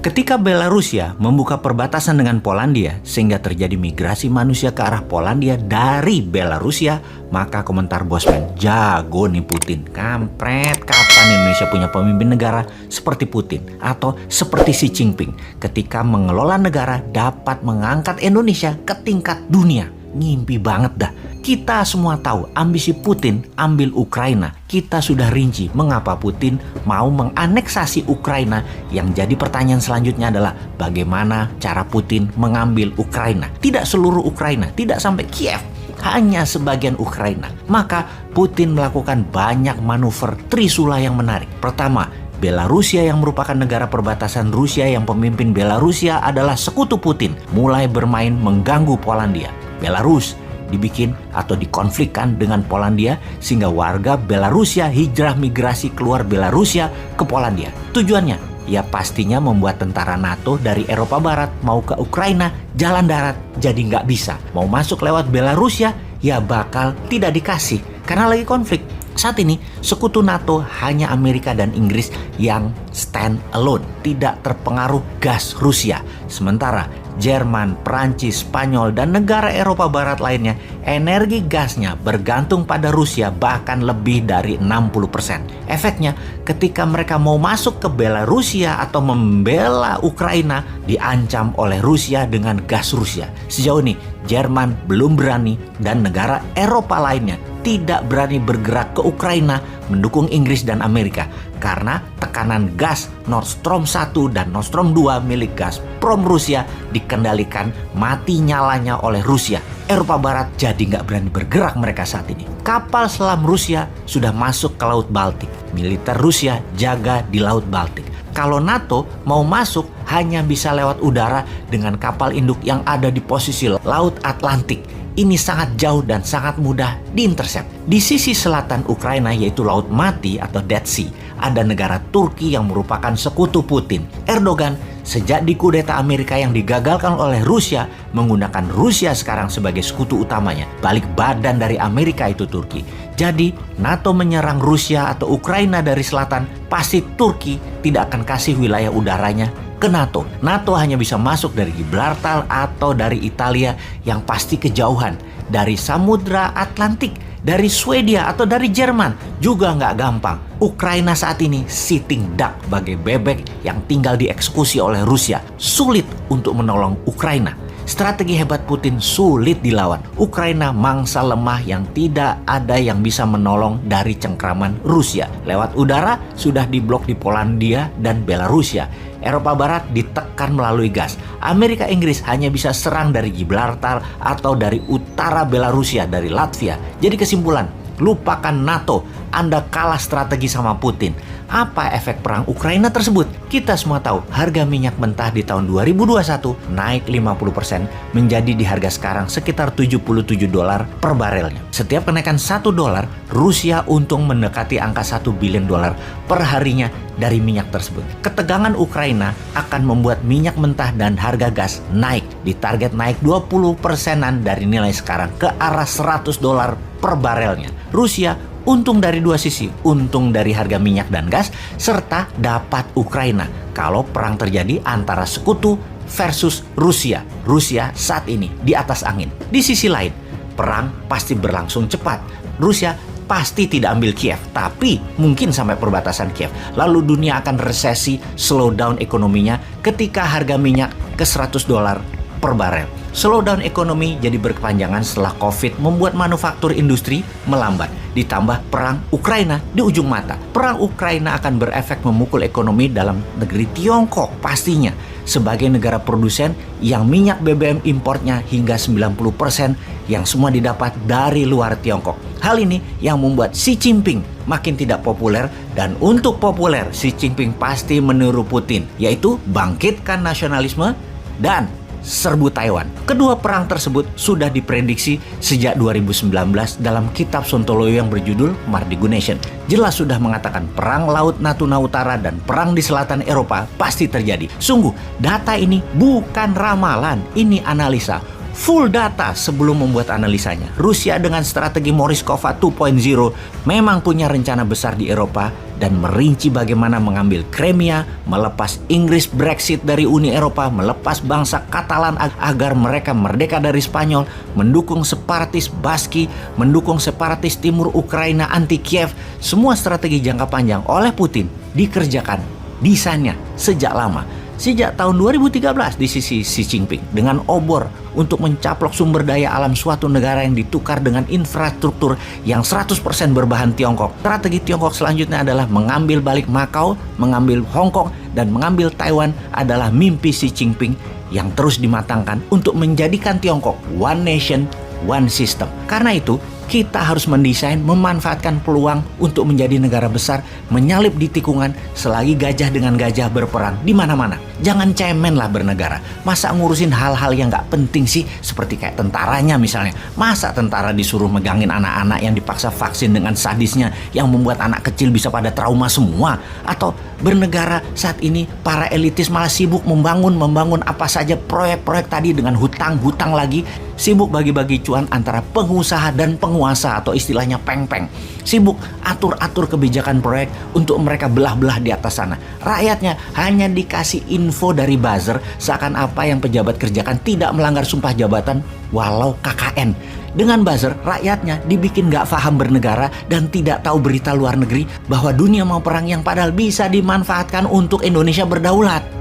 Ketika Belarusia membuka perbatasan dengan Polandia sehingga terjadi migrasi manusia ke arah Polandia dari Belarusia, maka komentar Bosman, jago nih Putin. Kampret, kapan Indonesia punya pemimpin negara seperti Putin atau seperti Xi Jinping ketika mengelola negara dapat mengangkat Indonesia ke tingkat dunia. Ngimpi banget dah. Kita semua tahu ambisi Putin ambil Ukraina. Kita sudah rinci mengapa Putin mau menganeksasi Ukraina. Yang jadi pertanyaan selanjutnya adalah bagaimana cara Putin mengambil Ukraina. Tidak seluruh Ukraina, tidak sampai Kiev, hanya sebagian Ukraina. Maka Putin melakukan banyak manuver trisula yang menarik. Pertama, Belarusia yang merupakan negara perbatasan Rusia yang pemimpin Belarusia adalah sekutu Putin mulai bermain mengganggu Polandia. Belarus dibikin atau dikonflikkan dengan Polandia sehingga warga Belarusia hijrah migrasi keluar Belarusia ke Polandia. Tujuannya ya pastinya membuat tentara NATO dari Eropa Barat mau ke Ukraina jalan darat jadi nggak bisa. Mau masuk lewat Belarusia ya bakal tidak dikasih karena lagi konflik. Saat ini sekutu NATO hanya Amerika dan Inggris yang stand alone, tidak terpengaruh gas Rusia. Sementara Jerman, Prancis, Spanyol, dan negara Eropa Barat lainnya, energi gasnya bergantung pada Rusia bahkan lebih dari 60%. Efeknya, ketika mereka mau masuk ke Belarusia atau membela Ukraina, diancam oleh Rusia dengan gas Rusia. Sejauh ini, Jerman belum berani dan negara Eropa lainnya tidak berani bergerak ke Ukraina mendukung Inggris dan Amerika karena tekanan gas Nord Stream 1 dan Nord Stream 2 milik Gazprom Rusia dikendalikan mati nyalanya oleh Rusia. Eropa Barat jadi nggak berani bergerak mereka saat ini. Kapal selam Rusia sudah masuk ke Laut Baltik. Militer Rusia jaga di Laut Baltik. Kalau NATO mau masuk hanya bisa lewat udara dengan kapal induk yang ada di posisi Laut Atlantik. Ini sangat jauh dan sangat mudah diintersep. Di sisi selatan Ukraina yaitu Laut Mati atau Dead Sea, ada negara Turki yang merupakan sekutu Putin. Erdogan sejak dikudeta Amerika yang digagalkan oleh Rusia menggunakan Rusia sekarang sebagai sekutu utamanya. Balik badan dari Amerika itu Turki. Jadi NATO menyerang Rusia atau Ukraina dari selatan, pasti Turki tidak akan kasih wilayah udaranya ke NATO. NATO hanya bisa masuk dari Gibraltar atau dari Italia yang pasti kejauhan. Dari Samudra Atlantik, dari Swedia atau dari Jerman juga nggak gampang. Ukraina saat ini sitting duck bagai bebek yang tinggal dieksekusi oleh Rusia. Sulit untuk menolong Ukraina. Strategi hebat Putin sulit dilawan. Ukraina mangsa lemah yang tidak ada yang bisa menolong dari cengkraman Rusia. Lewat udara sudah diblok di Polandia dan Belarusia. Eropa Barat ditekan melalui gas. Amerika Inggris hanya bisa serang dari Gibraltar atau dari utara Belarusia, dari Latvia. Jadi kesimpulan, lupakan NATO. Anda kalah strategi sama Putin. Apa efek perang Ukraina tersebut? Kita semua tahu harga minyak mentah di tahun 2021 naik 50% menjadi di harga sekarang sekitar $77 per barelnya. Setiap kenaikan $1, Rusia untung mendekati angka $1 billion per harinya dari minyak tersebut. Ketegangan Ukraina akan membuat minyak mentah dan harga gas naik. Ditarget naik 20%-an dari nilai sekarang ke arah $100 per barelnya. Rusia untung dari dua sisi, untung dari harga minyak dan gas, serta dapat Ukraina kalau perang terjadi antara sekutu versus Rusia. Rusia saat ini di atas angin. Di sisi lain, perang pasti berlangsung cepat. Rusia pasti tidak ambil Kiev, tapi mungkin sampai perbatasan Kiev. Lalu dunia akan resesi, slow down ekonominya ketika harga minyak ke $100 per barel. Slowdown ekonomi jadi berkepanjangan setelah COVID membuat manufaktur industri melambat. Ditambah perang Ukraina di ujung mata. Perang Ukraina akan berefek memukul ekonomi dalam negeri Tiongkok pastinya. Sebagai negara produsen yang minyak BBM importnya hingga 90% yang semua didapat dari luar Tiongkok. Hal ini yang membuat Xi Jinping makin tidak populer, dan untuk populer Xi Jinping pasti meniru Putin, yaitu bangkitkan nasionalisme dan serbu Taiwan. Kedua perang tersebut sudah diprediksi sejak 2019 dalam kitab Sontoloyo yang berjudul Mardigu Nation. Jelas sudah mengatakan perang Laut Natuna Utara dan perang di selatan Eropa pasti terjadi. Sungguh, data ini bukan ramalan, ini analisa. full data sebelum membuat analisanya. Rusia dengan strategi Morozkova 2.0 memang punya rencana besar di Eropa dan merinci bagaimana mengambil Crimea, melepas Inggris Brexit dari Uni Eropa, melepas bangsa Katalan agar mereka merdeka dari Spanyol, mendukung separatis Baski, mendukung separatis timur Ukraina anti Kiev. Semua strategi jangka panjang oleh Putin dikerjakan desainnya sejak lama. Sejak tahun 2013 di sisi Xi Jinping dengan obor untuk mencaplok sumber daya alam suatu negara yang ditukar dengan infrastruktur yang 100% berbahan Tiongkok. Strategi Tiongkok selanjutnya adalah mengambil balik Macau, mengambil Hong Kong, dan mengambil Taiwan adalah mimpi Xi Jinping yang terus dimatangkan untuk menjadikan Tiongkok one nation, one system. Karena itu, kita harus mendesain, memanfaatkan peluang untuk menjadi negara besar, menyalip di tikungan selagi gajah dengan gajah berperang di mana-mana. Jangan cemen lah bernegara. Masa ngurusin hal-hal yang gak penting sih, seperti kayak tentaranya misalnya. Masa tentara disuruh megangin anak-anak yang dipaksa vaksin dengan sadisnya yang membuat anak kecil bisa pada trauma semua? Atau bernegara saat ini para elitis malah sibuk membangun apa saja proyek-proyek tadi dengan hutang-hutang lagi, sibuk bagi-bagi cuan antara pengusaha dan penguasa atau istilahnya peng-peng. Sibuk atur-atur kebijakan proyek untuk mereka belah-belah di atas sana. Rakyatnya hanya dikasih info dari buzzer seakan apa yang pejabat kerjakan tidak melanggar sumpah jabatan walau KKN. Dengan buzzer, rakyatnya dibikin gak paham bernegara dan tidak tahu berita luar negeri bahwa dunia mau perang yang padahal bisa dimanfaatkan untuk Indonesia berdaulat.